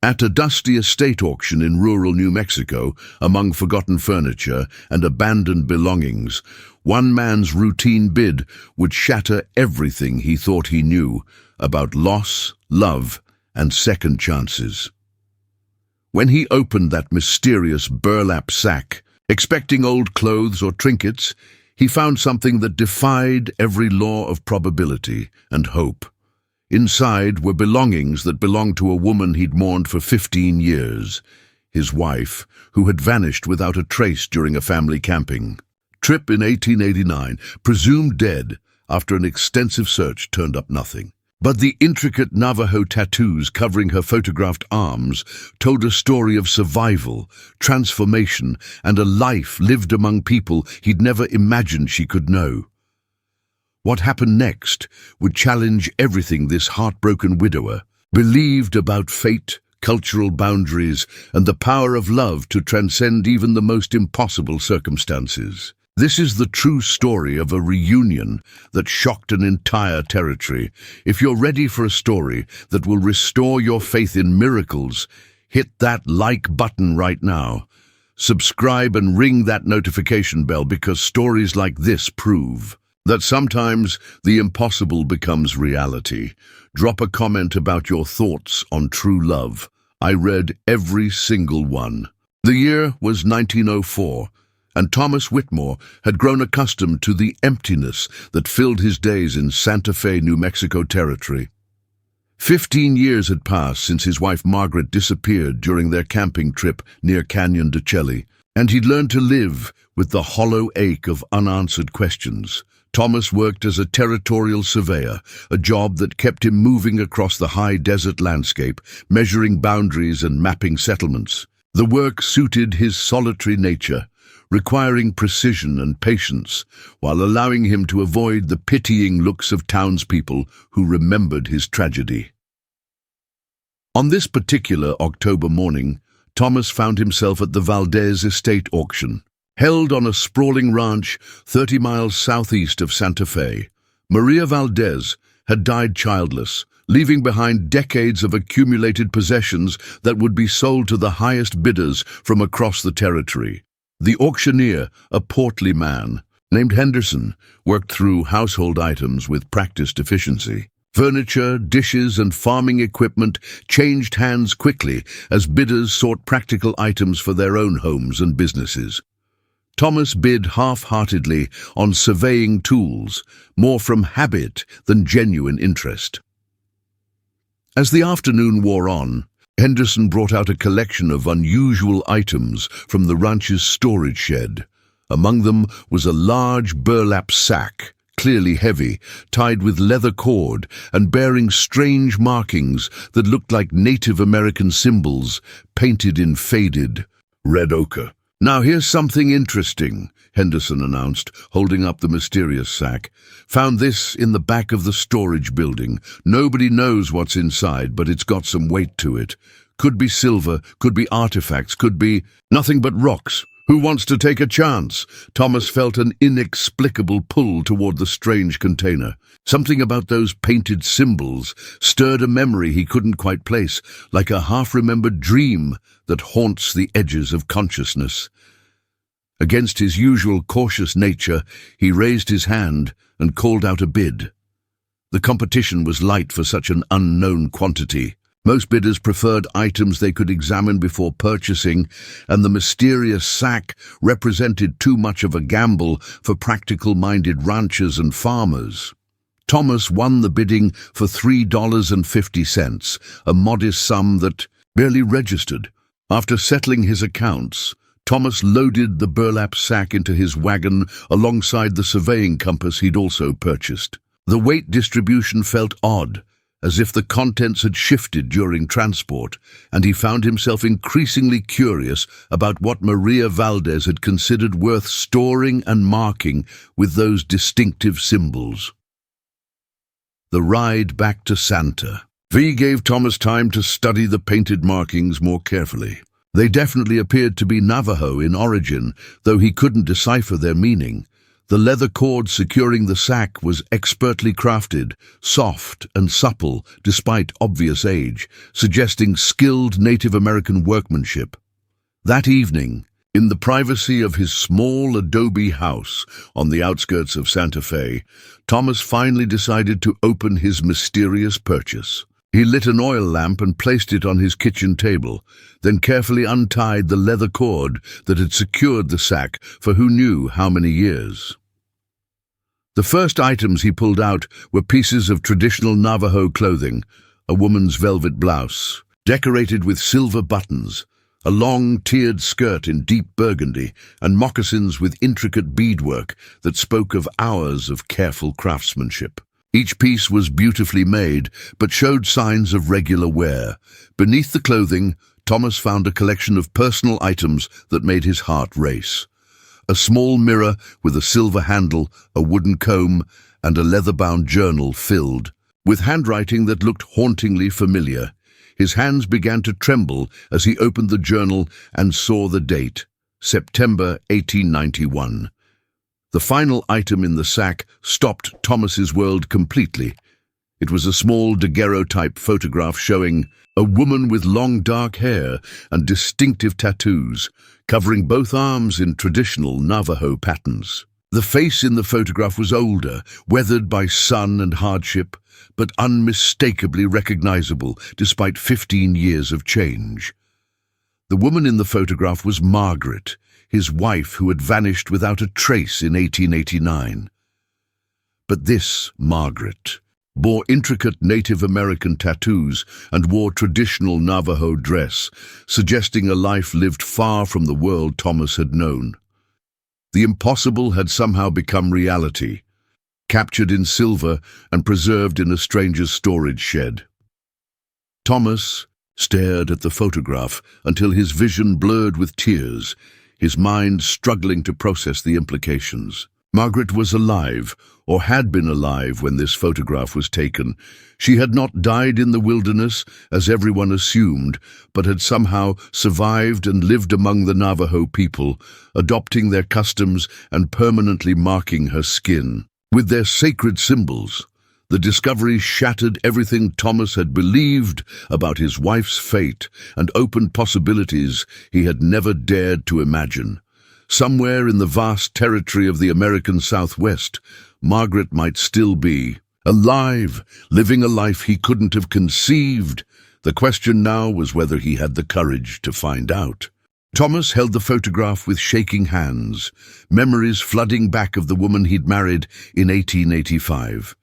At a dusty estate auction in rural New Mexico, among forgotten furniture and abandoned belongings, one man's routine bid would shatter everything he thought he knew about loss, love, and second chances. When he opened that mysterious burlap sack, expecting old clothes or trinkets, he found something that defied every law of probability and hope. Inside were belongings that belonged to a woman he'd mourned for 15 years, his wife, who had vanished without a trace during a family camping trip in 1889, presumed dead after an extensive search turned up nothing. But the intricate Navajo tattoos covering her photographed arms told a story of survival, transformation, and a life lived among people he'd never imagined she could know. What happened next would challenge everything this heartbroken widower believed about fate, cultural boundaries, and the power of love to transcend even the most impossible circumstances. This is the true story of a reunion that shocked an entire territory. If you're ready for a story that will restore your faith in miracles, hit that like button right now. Subscribe and ring that notification bell, because stories like this prove that sometimes the impossible becomes reality. Drop a comment about your thoughts on true love. I read every single one. The year was 1904, and Thomas Whitmore had grown accustomed to the emptiness that filled his days in Santa Fe, New Mexico territory. 15 years had passed since his wife Margaret disappeared during their camping trip near Canyon de Chelly, and he'd learned to live with the hollow ache of unanswered questions. Thomas worked as a territorial surveyor, a job that kept him moving across the high desert landscape, measuring boundaries and mapping settlements. The work suited his solitary nature, requiring precision and patience, while allowing him to avoid the pitying looks of townspeople who remembered his tragedy. On this particular October morning, Thomas found himself at the Valdez estate auction. Held on a sprawling ranch 30 miles southeast of Santa Fe, Maria Valdez had died childless, leaving behind decades of accumulated possessions that would be sold to the highest bidders from across the territory. The auctioneer, a portly man named Henderson, worked through household items with practiced efficiency. Furniture, dishes, and farming equipment changed hands quickly as bidders sought practical items for their own homes and businesses. Thomas bid half-heartedly on surveying tools, more from habit than genuine interest. As the afternoon wore on, Henderson brought out a collection of unusual items from the ranch's storage shed. Among them was a large burlap sack, clearly heavy, tied with leather cord and bearing strange markings that looked like Native American symbols painted in faded red ochre. "Now here's something interesting," Henderson announced, holding up the mysterious sack. "Found this in the back of the storage building. Nobody knows what's inside, but it's got some weight to it. Could be silver, could be artifacts, could be nothing but rocks. Who wants to take a chance?" Thomas felt an inexplicable pull toward the strange container. Something about those painted symbols stirred a memory he couldn't quite place, like a half-remembered dream that haunts the edges of consciousness. Against his usual cautious nature, he raised his hand and called out a bid. The competition was light for such an unknown quantity. Most bidders preferred items they could examine before purchasing, and the mysterious sack represented too much of a gamble for practical-minded ranchers and farmers. Thomas won the bidding for $3.50, a modest sum that barely registered. After settling his accounts, Thomas loaded the burlap sack into his wagon alongside the surveying compass he'd also purchased. The weight distribution felt odd, as if the contents had shifted during transport, and he found himself increasingly curious about what Maria Valdez had considered worth storing and marking with those distinctive symbols. The ride back to Santa Fe gave Thomas time to study the painted markings more carefully. They definitely appeared to be Navajo in origin, though he couldn't decipher their meaning. The leather cord securing the sack was expertly crafted, soft and supple despite obvious age, suggesting skilled Native American workmanship. That evening, in the privacy of his small adobe house on the outskirts of Santa Fe, Thomas finally decided to open his mysterious purchase. He lit an oil lamp and placed it on his kitchen table, then carefully untied the leather cord that had secured the sack for who knew how many years. The first items he pulled out were pieces of traditional Navajo clothing, a woman's velvet blouse, decorated with silver buttons, a long tiered skirt in deep burgundy, and moccasins with intricate beadwork that spoke of hours of careful craftsmanship. Each piece was beautifully made, but showed signs of regular wear. Beneath the clothing, Thomas found a collection of personal items that made his heart race. A small mirror with a silver handle, a wooden comb, and a leather-bound journal filled with handwriting that looked hauntingly familiar. His hands began to tremble as he opened the journal and saw the date, September 1891. The final item in the sack stopped Thomas's world completely. It was a small daguerreotype photograph showing a woman with long dark hair and distinctive tattoos, covering both arms in traditional Navajo patterns. The face in the photograph was older, weathered by sun and hardship, but unmistakably recognizable despite 15 years of change. The woman in the photograph was Margaret, his wife who had vanished without a trace in 1889. But this Margaret bore intricate Native American tattoos and wore traditional Navajo dress, suggesting a life lived far from the world Thomas had known. The impossible had somehow become reality, captured in silver and preserved in a stranger's storage shed. Thomas stared at the photograph until his vision blurred with tears, his mind struggling to process the implications. Margaret was alive, or had been alive when this photograph was taken. She had not died in the wilderness, as everyone assumed, but had somehow survived and lived among the Navajo people, adopting their customs and permanently marking her skin with their sacred symbols. The discovery shattered everything Thomas had believed about his wife's fate and opened possibilities he had never dared to imagine. Somewhere in the vast territory of the American Southwest, Margaret might still be alive, living a life he couldn't have conceived. The question now was whether he had the courage to find out. Thomas held the photograph with shaking hands, memories flooding back of the woman he'd married in 1885.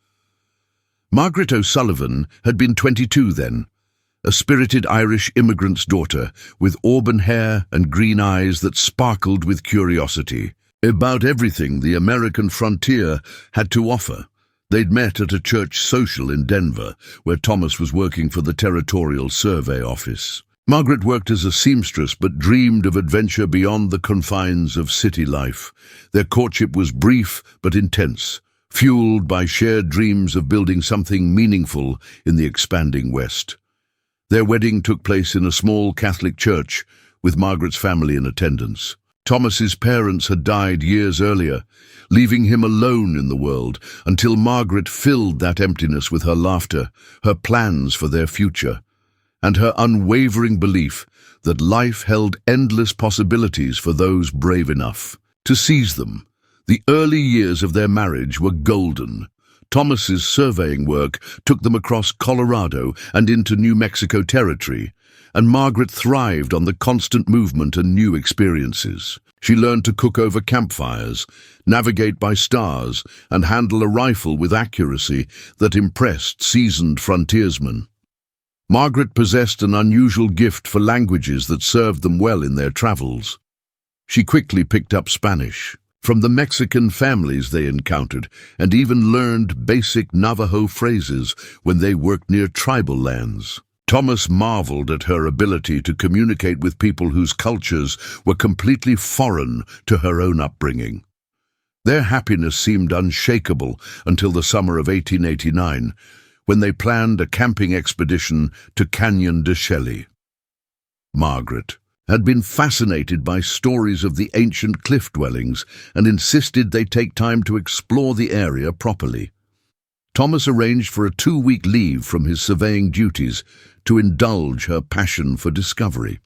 Margaret O'Sullivan had been 22 then, a spirited Irish immigrant's daughter with auburn hair and green eyes that sparkled with curiosity about everything the American frontier had to offer. They'd met at a church social in Denver, where Thomas was working for the Territorial Survey Office. Margaret worked as a seamstress but dreamed of adventure beyond the confines of city life. Their courtship was brief but intense, fueled by shared dreams of building something meaningful in the expanding West. Their wedding took place in a small Catholic church, with Margaret's family in attendance. Thomas's parents had died years earlier, leaving him alone in the world until Margaret filled that emptiness with her laughter, her plans for their future, and her unwavering belief that life held endless possibilities for those brave enough to seize them. The early years of their marriage were golden. Thomas's surveying work took them across Colorado and into New Mexico territory, and Margaret thrived on the constant movement and new experiences. She learned to cook over campfires, navigate by stars, and handle a rifle with accuracy that impressed seasoned frontiersmen. Margaret possessed an unusual gift for languages that served them well in their travels. She quickly picked up Spanish from the Mexican families they encountered, and even learned basic Navajo phrases when they worked near tribal lands. Thomas marveled at her ability to communicate with people whose cultures were completely foreign to her own upbringing. Their happiness seemed unshakable until the summer of 1889, when they planned a camping expedition to Canyon de Chelly. Margaret, had been fascinated by stories of the ancient cliff dwellings and insisted they take time to explore the area properly. Thomas arranged for a 2-week leave from his surveying duties to indulge her passion for discovery.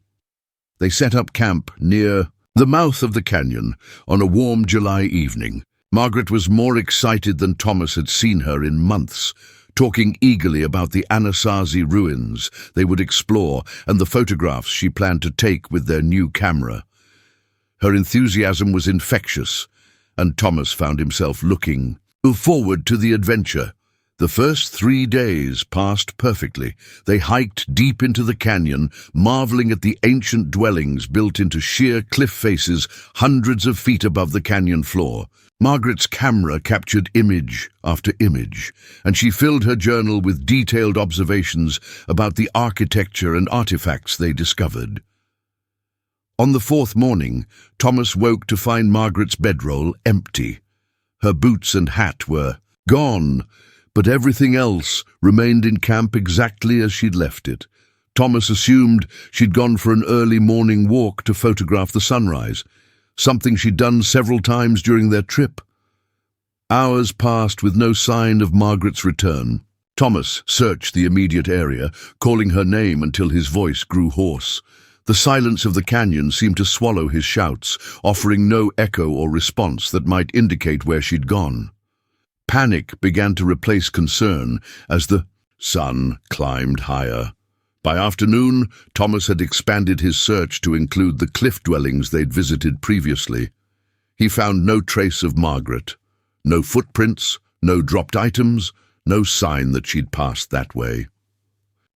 They set up camp near the mouth of the canyon on a warm July evening. Margaret was more excited than Thomas had seen her in months, talking eagerly about the Anasazi ruins they would explore and the photographs she planned to take with their new camera. Her enthusiasm was infectious, and Thomas found himself looking forward to the adventure. The first 3 days passed perfectly. They hiked deep into the canyon, marveling at the ancient dwellings built into sheer cliff faces hundreds of feet above the canyon floor. Margaret's camera captured image after image, and she filled her journal with detailed observations about the architecture and artifacts they discovered. On the 4th morning, Thomas woke to find Margaret's bedroll empty. Her boots and hat were gone, but everything else remained in camp exactly as she'd left it. Thomas assumed she'd gone for an early morning walk to photograph the sunrise, something she'd done several times during their trip. Hours passed with no sign of Margaret's return. Thomas searched the immediate area, calling her name until his voice grew hoarse. The silence of the canyon seemed to swallow his shouts, offering no echo or response that might indicate where she'd gone. Panic began to replace concern as the sun climbed higher. By afternoon, Thomas had expanded his search to include the cliff dwellings they'd visited previously. He found no trace of Margaret. No footprints, no dropped items, no sign that she'd passed that way.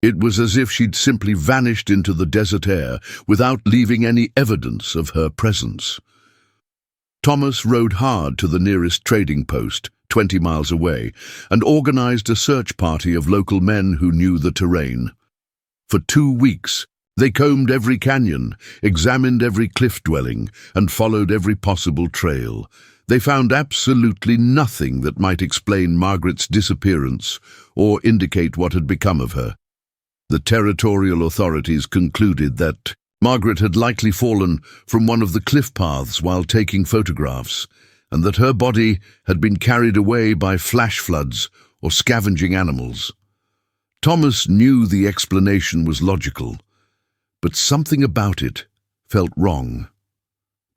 It was as if she'd simply vanished into the desert air without leaving any evidence of her presence. Thomas rode hard to the nearest trading post, 20 miles away, and organized a search party of local men who knew the terrain. For 2 weeks, they combed every canyon, examined every cliff dwelling, and followed every possible trail. They found absolutely nothing that might explain Margaret's disappearance or indicate what had become of her. The territorial authorities concluded that Margaret had likely fallen from one of the cliff paths while taking photographs, and that her body had been carried away by flash floods or scavenging animals. Thomas knew the explanation was logical, but something about it felt wrong.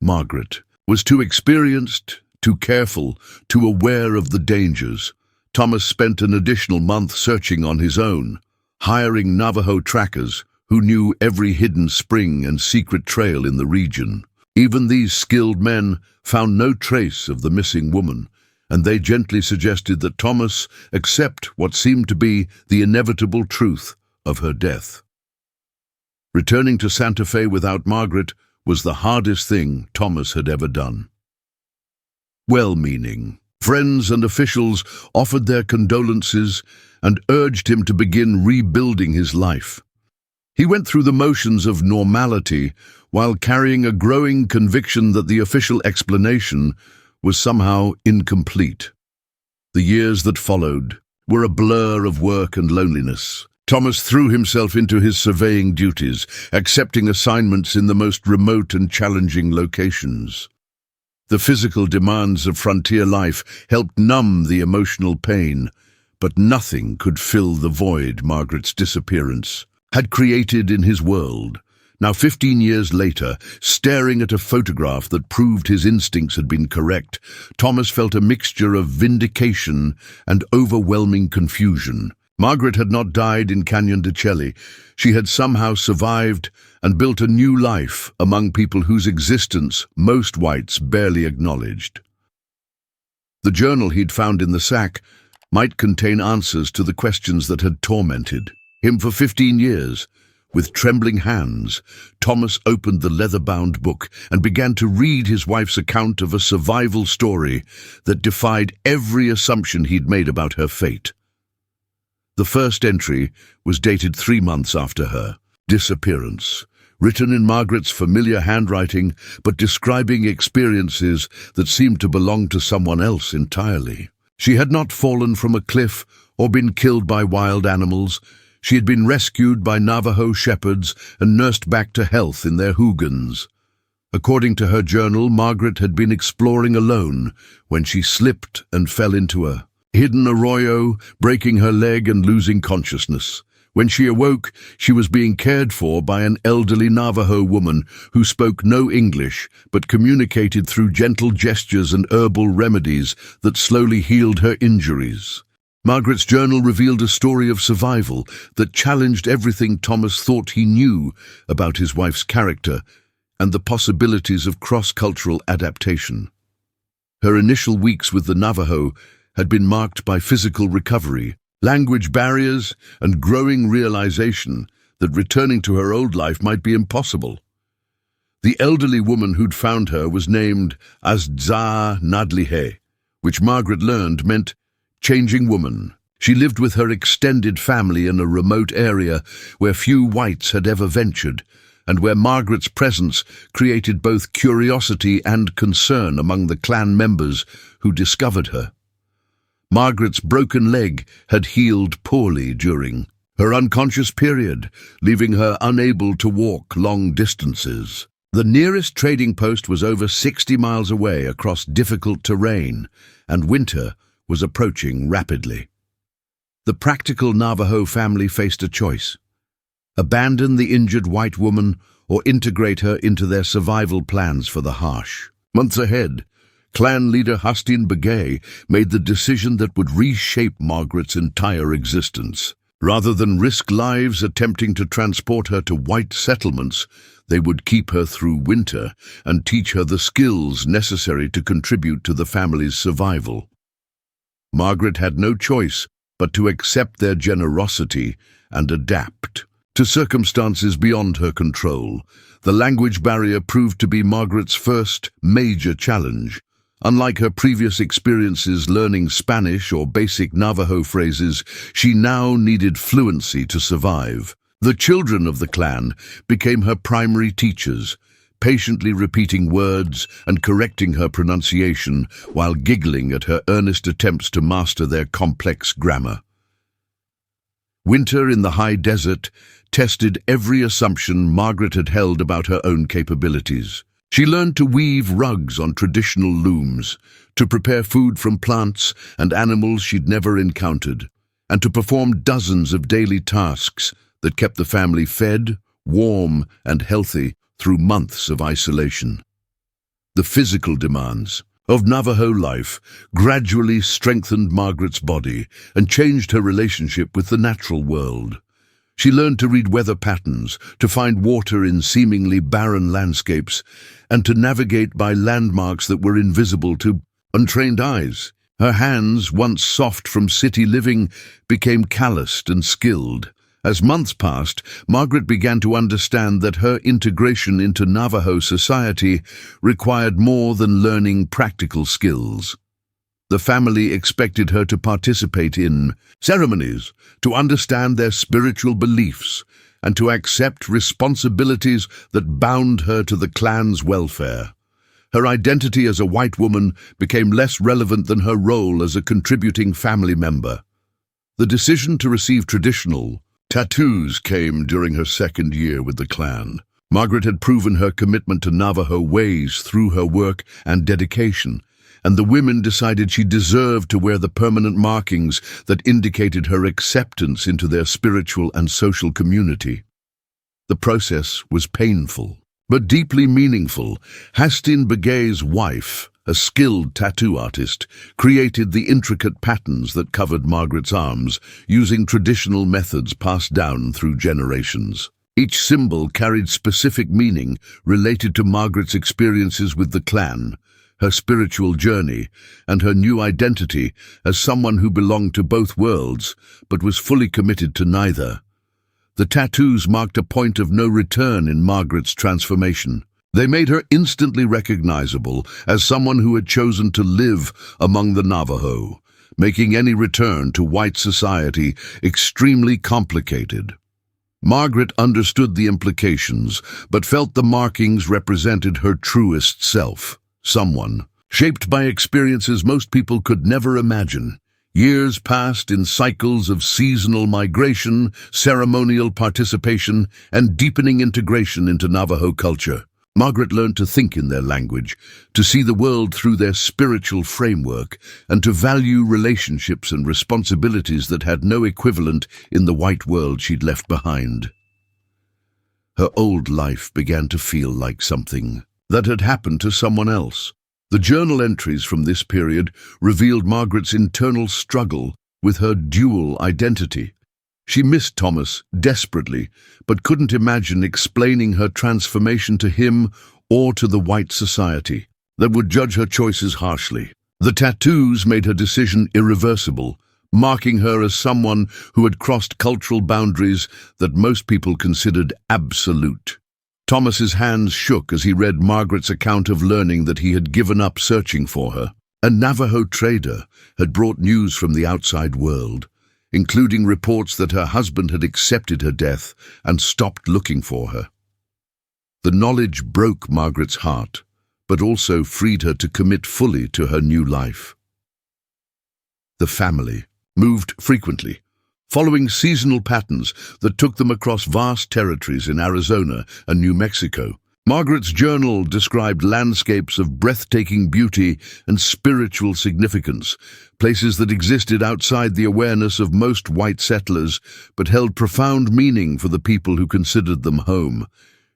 Margaret was too experienced, too careful, too aware of the dangers. Thomas spent an additional month searching on his own, hiring Navajo trackers who knew every hidden spring and secret trail in the region. Even these skilled men found no trace of the missing woman, and they gently suggested that Thomas accept what seemed to be the inevitable truth of her death. Returning to Santa Fe without Margaret was the hardest thing Thomas had ever done. Well-meaning friends and officials offered their condolences and urged him to begin rebuilding his life. He went through the motions of normality while carrying a growing conviction that the official explanation was somehow incomplete. The years that followed were a blur of work and loneliness. Thomas threw himself into his surveying duties, accepting assignments in the most remote and challenging locations. The physical demands of frontier life helped numb the emotional pain, but nothing could fill the void Margaret's disappearance had created in his world. Now, 15 years later, staring at a photograph that proved his instincts had been correct, Thomas felt a mixture of vindication and overwhelming confusion. Margaret had not died in Canyon de Chelly. She had somehow survived and built a new life among people whose existence most whites barely acknowledged. The journal he'd found in the sack might contain answers to the questions that had tormented him for 15 years. With trembling hands, Thomas opened the leather-bound book and began to read his wife's account of a survival story that defied every assumption he'd made about her fate. The first entry was dated 3 months after her disappearance, written in Margaret's familiar handwriting, but describing experiences that seemed to belong to someone else entirely. She had not fallen from a cliff or been killed by wild animals. She had been rescued by Navajo shepherds and nursed back to health in their hugans. According to her journal, Margaret had been exploring alone when she slipped and fell into a hidden arroyo, breaking her leg and losing consciousness. When she awoke, she was being cared for by an elderly Navajo woman who spoke no English but communicated through gentle gestures and herbal remedies that slowly healed her injuries. Margaret's journal revealed a story of survival that challenged everything Thomas thought he knew about his wife's character and the possibilities of cross-cultural adaptation. Her initial weeks with the Navajo had been marked by physical recovery, language barriers, and growing realization that returning to her old life might be impossible. The elderly woman who'd found her was named Azza Nadlihe, which Margaret learned meant changing woman. She lived with her extended family in a remote area where few whites had ever ventured, and where Margaret's presence created both curiosity and concern among the clan members who discovered her. Margaret's broken leg had healed poorly during her unconscious period, leaving her unable to walk long distances. The nearest trading post was over 60 miles away across difficult terrain, and winter was approaching rapidly. The practical Navajo family faced a choice: abandon the injured white woman or integrate her into their survival plans for the harsh months ahead. Clan leader Hustin Begay made the decision that would reshape Margaret's entire existence. Rather than risk lives attempting to transport her to white settlements, they would keep her through winter and teach her the skills necessary to contribute to the family's survival. Margaret had no choice but to accept their generosity and adapt to circumstances beyond her control. The language barrier proved to be Margaret's first major challenge. Unlike her previous experiences learning Spanish or basic Navajo phrases, she now needed fluency to survive. The children of the clan became her primary teachers, patiently repeating words and correcting her pronunciation while giggling at her earnest attempts to master their complex grammar. Winter in the high desert tested every assumption Margaret had held about her own capabilities. She learned to weave rugs on traditional looms, to prepare food from plants and animals she'd never encountered, and to perform dozens of daily tasks that kept the family fed, warm, and healthy through months of isolation. The physical demands of Navajo life gradually strengthened Margaret's body and changed her relationship with the natural world. She learned to read weather patterns, to find water in seemingly barren landscapes, and to navigate by landmarks that were invisible to untrained eyes. Her hands, once soft from city living, became calloused and skilled. As months passed, Margaret began to understand that her integration into Navajo society required more than learning practical skills. The family expected her to participate in ceremonies, to understand their spiritual beliefs, and to accept responsibilities that bound her to the clan's welfare. Her identity as a white woman became less relevant than her role as a contributing family member. The decision to receive traditional tattoos came during her second year with the clan. Margaret had proven her commitment to Navajo ways through her work and dedication, and the women decided she deserved to wear the permanent markings that indicated her acceptance into their spiritual and social community. The process was painful, but deeply meaningful. Hustin Begay's wife, a skilled tattoo artist, created the intricate patterns that covered Margaret's arms, using traditional methods passed down through generations. Each symbol carried specific meaning related to Margaret's experiences with the clan, her spiritual journey, and her new identity as someone who belonged to both worlds, but was fully committed to neither. The tattoos marked a point of no return in Margaret's transformation. They made her instantly recognizable as someone who had chosen to live among the Navajo, making any return to white society extremely complicated. Margaret understood the implications, but felt the markings represented her truest self. Someone shaped by experiences most people could never imagine, Years passed in cycles of seasonal migration, ceremonial participation, and deepening integration into Navajo culture. Margaret learned to think in their language, to see the world through their spiritual framework, and to value relationships and responsibilities that had no equivalent in the white world she'd left behind. Her old life began to feel like something that had happened to someone else. The journal entries from this period revealed Margaret's internal struggle with her dual identity. She missed Thomas desperately, but couldn't imagine explaining her transformation to him or to the white society that would judge her choices harshly. The tattoos made her decision irreversible, marking her as someone who had crossed cultural boundaries that most people considered absolute. Thomas's hands shook as he read Margaret's account of learning that he had given up searching for her. A Navajo trader had brought news from the outside world, including reports that her husband had accepted her death and stopped looking for her. The knowledge broke Margaret's heart, but also freed her to commit fully to her new life. The family moved frequently, following seasonal patterns that took them across vast territories in Arizona and New Mexico. Margaret's journal described landscapes of breathtaking beauty and spiritual significance, places that existed outside the awareness of most white settlers but held profound meaning for the people who considered them home.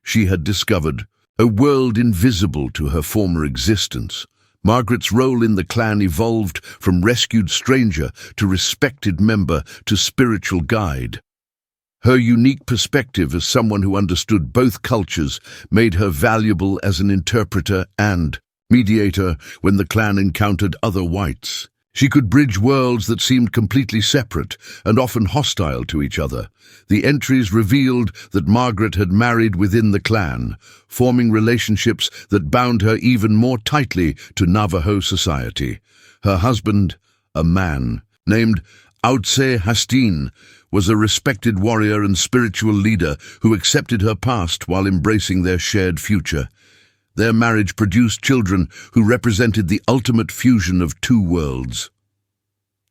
She had discovered a world invisible to her former existence. Margaret's role in the clan evolved from rescued stranger to respected member to spiritual guide. Her unique perspective as someone who understood both cultures made her valuable as an interpreter and mediator when the clan encountered other whites. She could bridge worlds that seemed completely separate and often hostile to each other. The entries revealed that Margaret had married within the clan, forming relationships that bound her even more tightly to Navajo society. Her husband, a man named Outse Hastin, was a respected warrior and spiritual leader who accepted her past while embracing their shared future. Their marriage produced children who represented the ultimate fusion of two worlds.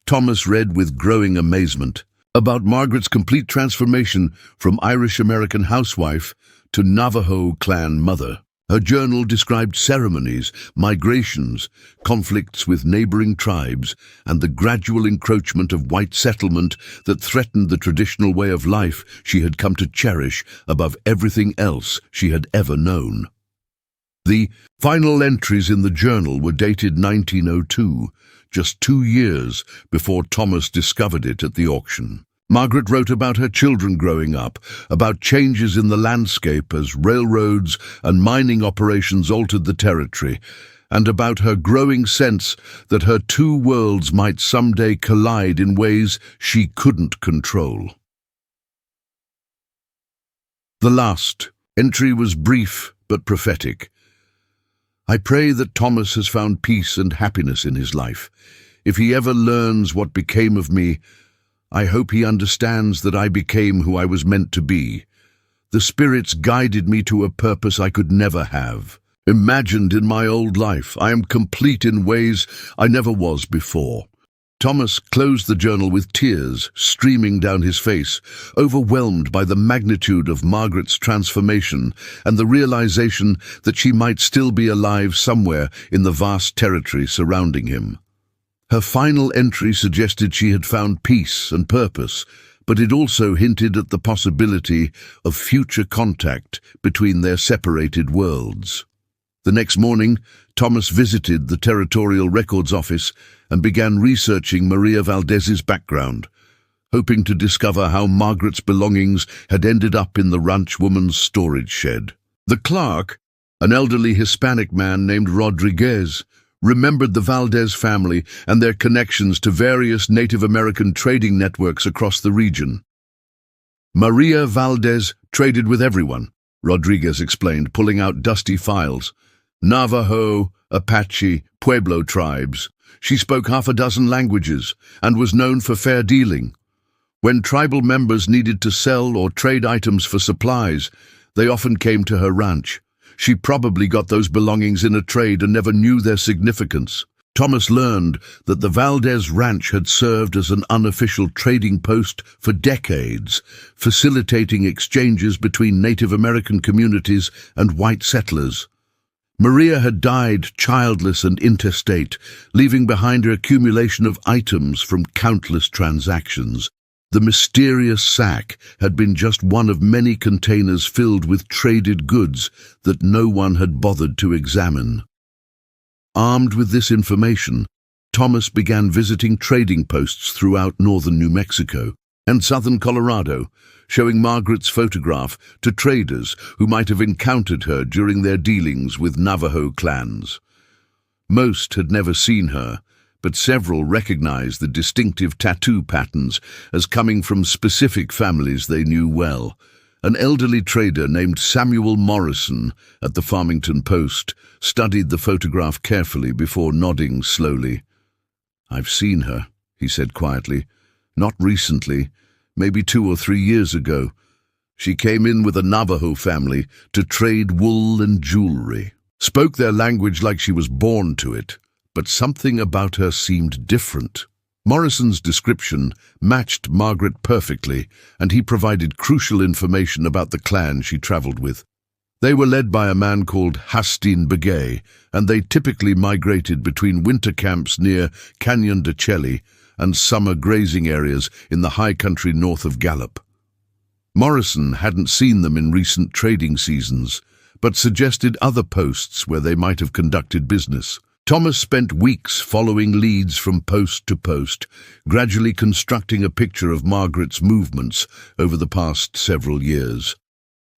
Thomas read with growing amazement about Margaret's complete transformation from Irish-American housewife to Navajo clan mother. Her journal described ceremonies, migrations, conflicts with neighboring tribes, and the gradual encroachment of white settlement that threatened the traditional way of life she had come to cherish above everything else she had ever known. The final entries in the journal were dated 1902, just 2 years before Thomas discovered it at the auction. Margaret wrote about her children growing up, about changes in the landscape as railroads and mining operations altered the territory, and about her growing sense that her two worlds might someday collide in ways she couldn't control. The last entry was brief but prophetic. I pray that Thomas has found peace and happiness in his life. If he ever learns what became of me, I hope he understands that I became who I was meant to be. The spirits guided me to a purpose I could never have imagined in my old life. I am complete in ways I never was before. Thomas closed the journal with tears streaming down his face, overwhelmed by the magnitude of Margaret's transformation and the realization that she might still be alive somewhere in the vast territory surrounding him. Her final entry suggested she had found peace and purpose, but it also hinted at the possibility of future contact between their separated worlds. The next morning, Thomas visited the Territorial Records Office and began researching Maria Valdez's background, hoping to discover how Margaret's belongings had ended up in the ranch woman's storage shed. The clerk, an elderly Hispanic man named Rodriguez, remembered the Valdez family and their connections to various Native American trading networks across the region. Maria Valdez traded with everyone, Rodriguez explained, pulling out dusty files. Navajo, Apache, Pueblo tribes. She spoke half a dozen languages and was known for fair dealing. When tribal members needed to sell or trade items for supplies, they often came to her ranch. She probably got those belongings in a trade and never knew their significance. Thomas learned that the Valdez Ranch had served as an unofficial trading post for decades, facilitating exchanges between Native American communities and white settlers. Maria had died childless and intestate, leaving behind her accumulation of items from countless transactions. The mysterious sack had been just one of many containers filled with traded goods that no one had bothered to examine. Armed with this information, Thomas began visiting trading posts throughout northern New Mexico and southern Colorado, showing Margaret's photograph to traders who might have encountered her during their dealings with Navajo clans. Most had never seen her, but several recognized the distinctive tattoo patterns as coming from specific families they knew well. An elderly trader named Samuel Morrison at the Farmington Post studied the photograph carefully before nodding slowly. "I've seen her," he said quietly. "Not recently, maybe 2 or 3 years ago. She came in with a Navajo family to trade wool and jewelry. Spoke their language like she was born to it, but something about her seemed different." Morrison's description matched Margaret perfectly, and he provided crucial information about the clan she traveled with. They were led by a man called Hastin Begay, and they typically migrated between winter camps near Canyon de Chelly and summer grazing areas in the high country north of Gallup. Morrison hadn't seen them in recent trading seasons, but suggested other posts where they might have conducted business. Thomas spent weeks following leads from post to post, gradually constructing a picture of Margaret's movements over the past several years.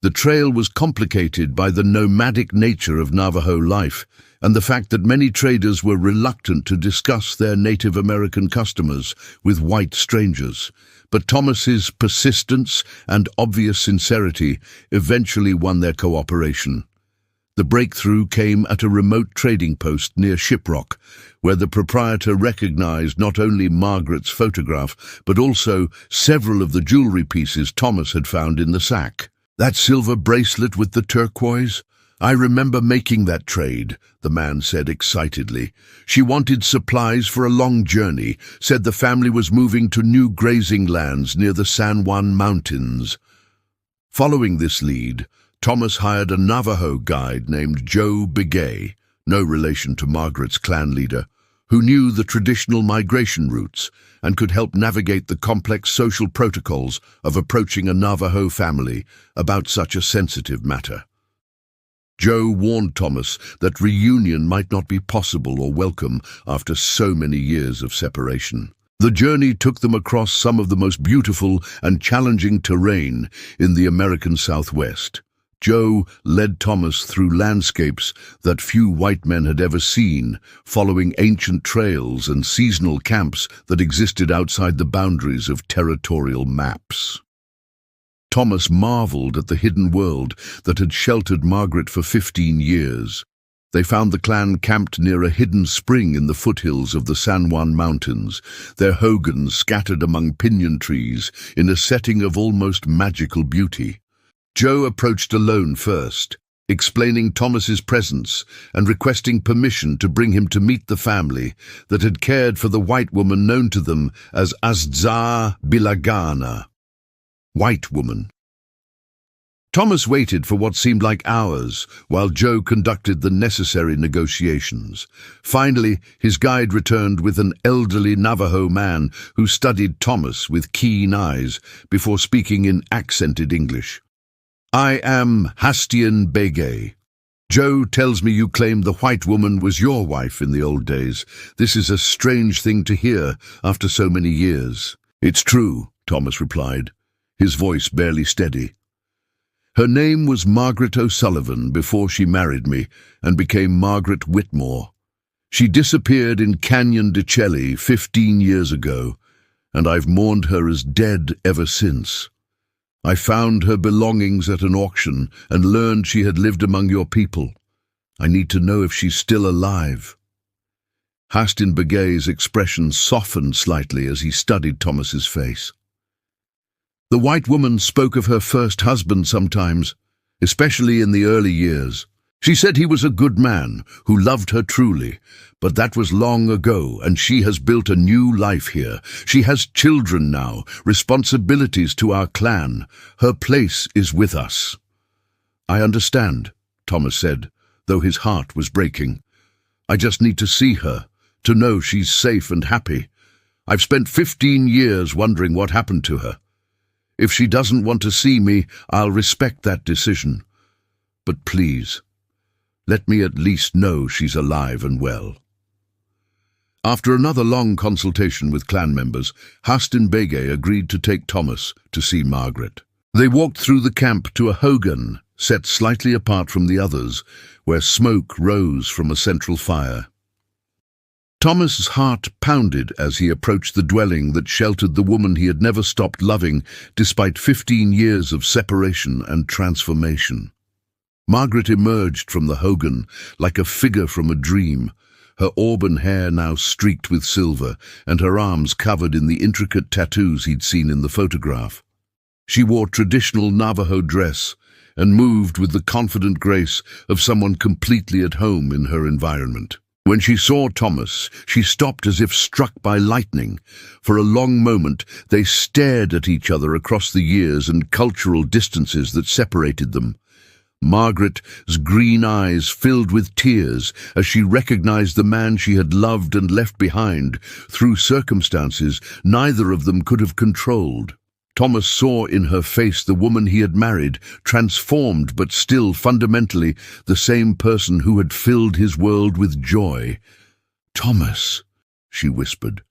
The trail was complicated by the nomadic nature of Navajo life and the fact that many traders were reluctant to discuss their Native American customers with white strangers. But Thomas's persistence and obvious sincerity eventually won their cooperation. The breakthrough came at a remote trading post near Shiprock, where the proprietor recognized not only Margaret's photograph, but also several of the jewelry pieces Thomas had found in the sack. "That silver bracelet with the turquoise? I remember making that trade," the man said excitedly. "She wanted supplies for a long journey, said the family was moving to new grazing lands near the San Juan Mountains." Following this lead, Thomas hired a Navajo guide named Joe Begay, no relation to Margaret's clan leader, who knew the traditional migration routes and could help navigate the complex social protocols of approaching a Navajo family about such a sensitive matter. Joe warned Thomas that reunion might not be possible or welcome after so many years of separation. The journey took them across some of the most beautiful and challenging terrain in the American Southwest. Joe led Thomas through landscapes that few white men had ever seen, following ancient trails and seasonal camps that existed outside the boundaries of territorial maps. Thomas marveled at the hidden world that had sheltered Margaret for 15 years. They found the clan camped near a hidden spring in the foothills of the San Juan Mountains, their hogans scattered among pinyon trees in a setting of almost magical beauty. Joe approached alone first, explaining Thomas's presence and requesting permission to bring him to meet the family that had cared for the white woman known to them as Azdzah Bilagana, white woman. Thomas waited for what seemed like hours while Joe conducted the necessary negotiations. Finally, his guide returned with an elderly Navajo man who studied Thomas with keen eyes before speaking in accented English. "I am Hastin Begay. Joe tells me you claimed the white woman was your wife in the old days. This is a strange thing to hear after so many years." "It's true," Thomas replied, his voice barely steady. "Her name was Margaret O'Sullivan before she married me and became Margaret Whitmore. She disappeared in Canyon de Chelly 15 years ago, and I've mourned her as dead ever since. I found her belongings at an auction and learned she had lived among your people. I need to know if she's still alive." Hastin Begay's expression softened slightly as he studied Thomas's face. "The white woman spoke of her first husband sometimes, especially in the early years. She said he was a good man who loved her truly, but that was long ago, and she has built a new life here. She has children now, responsibilities to our clan. Her place is with us." "I understand," Thomas said, though his heart was breaking. "I just need to see her, to know she's safe and happy. I've spent 15 years wondering what happened to her. If she doesn't want to see me, I'll respect that decision. But please, let me at least know she's alive and well." After another long consultation with clan members, Hastin Bege agreed to take Thomas to see Margaret. They walked through the camp to a hogan set slightly apart from the others, where smoke rose from a central fire. Thomas's heart pounded as he approached the dwelling that sheltered the woman he had never stopped loving despite 15 years of separation and transformation. Margaret emerged from the hogan like a figure from a dream, her auburn hair now streaked with silver and her arms covered in the intricate tattoos he'd seen in the photograph. She wore traditional Navajo dress and moved with the confident grace of someone completely at home in her environment. When she saw Thomas, she stopped as if struck by lightning. For a long moment, they stared at each other across the years and cultural distances that separated them. Margaret's green eyes filled with tears as she recognized the man she had loved and left behind through circumstances neither of them could have controlled. Thomas saw in her face the woman he had married, transformed but still fundamentally the same person who had filled his world with joy. "Thomas," she whispered,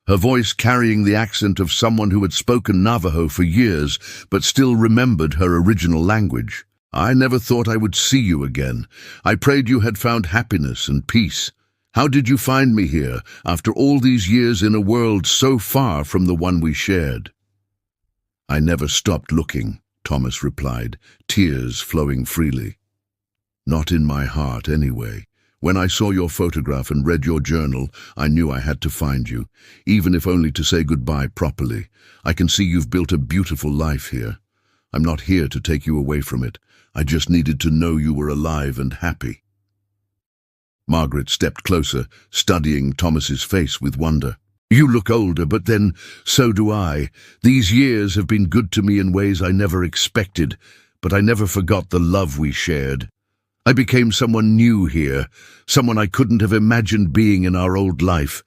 her voice carrying the accent of someone who had spoken Navajo for years but still remembered her original language. "I never thought I would see you again. I prayed you had found happiness and peace. How did you find me here, after all these years in a world so far from the one we shared?" "I never stopped looking," Thomas replied, tears flowing freely. "Not in my heart, anyway. When I saw your photograph and read your journal, I knew I had to find you, even if only to say goodbye properly. I can see you've built a beautiful life here. I'm not here to take you away from it. I just needed to know you were alive and happy." Margaret stepped closer, studying Thomas's face with wonder. "You look older, but then so do I. These years have been good to me in ways I never expected, but I never forgot the love we shared. I became someone new here, someone I couldn't have imagined being in our old life,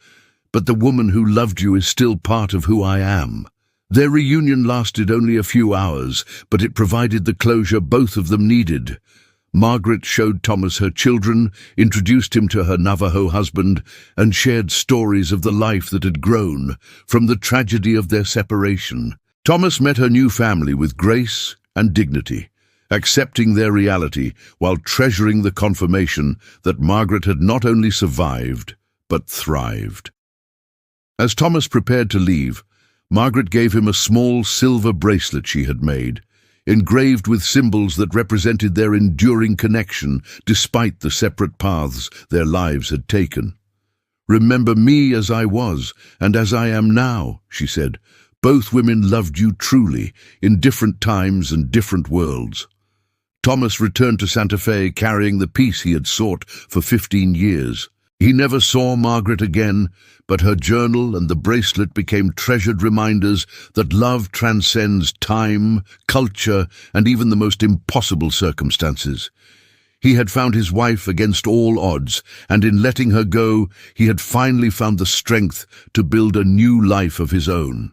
but the woman who loved you is still part of who I am." Their reunion lasted only a few hours, but it provided the closure both of them needed. Margaret showed Thomas her children, introduced him to her Navajo husband, and shared stories of the life that had grown from the tragedy of their separation. Thomas met her new family with grace and dignity, accepting their reality while treasuring the confirmation that Margaret had not only survived, but thrived. As Thomas prepared to leave, Margaret gave him a small silver bracelet she had made, engraved with symbols that represented their enduring connection despite the separate paths their lives had taken. "Remember me as I was, and as I am now," she said. "Both women loved you truly, in different times and different worlds." Thomas returned to Santa Fe carrying the peace he had sought for 15 years. He never saw Margaret again, but her journal and the bracelet became treasured reminders that love transcends time, culture, and even the most impossible circumstances. He had found his wife against all odds, and in letting her go, he had finally found the strength to build a new life of his own.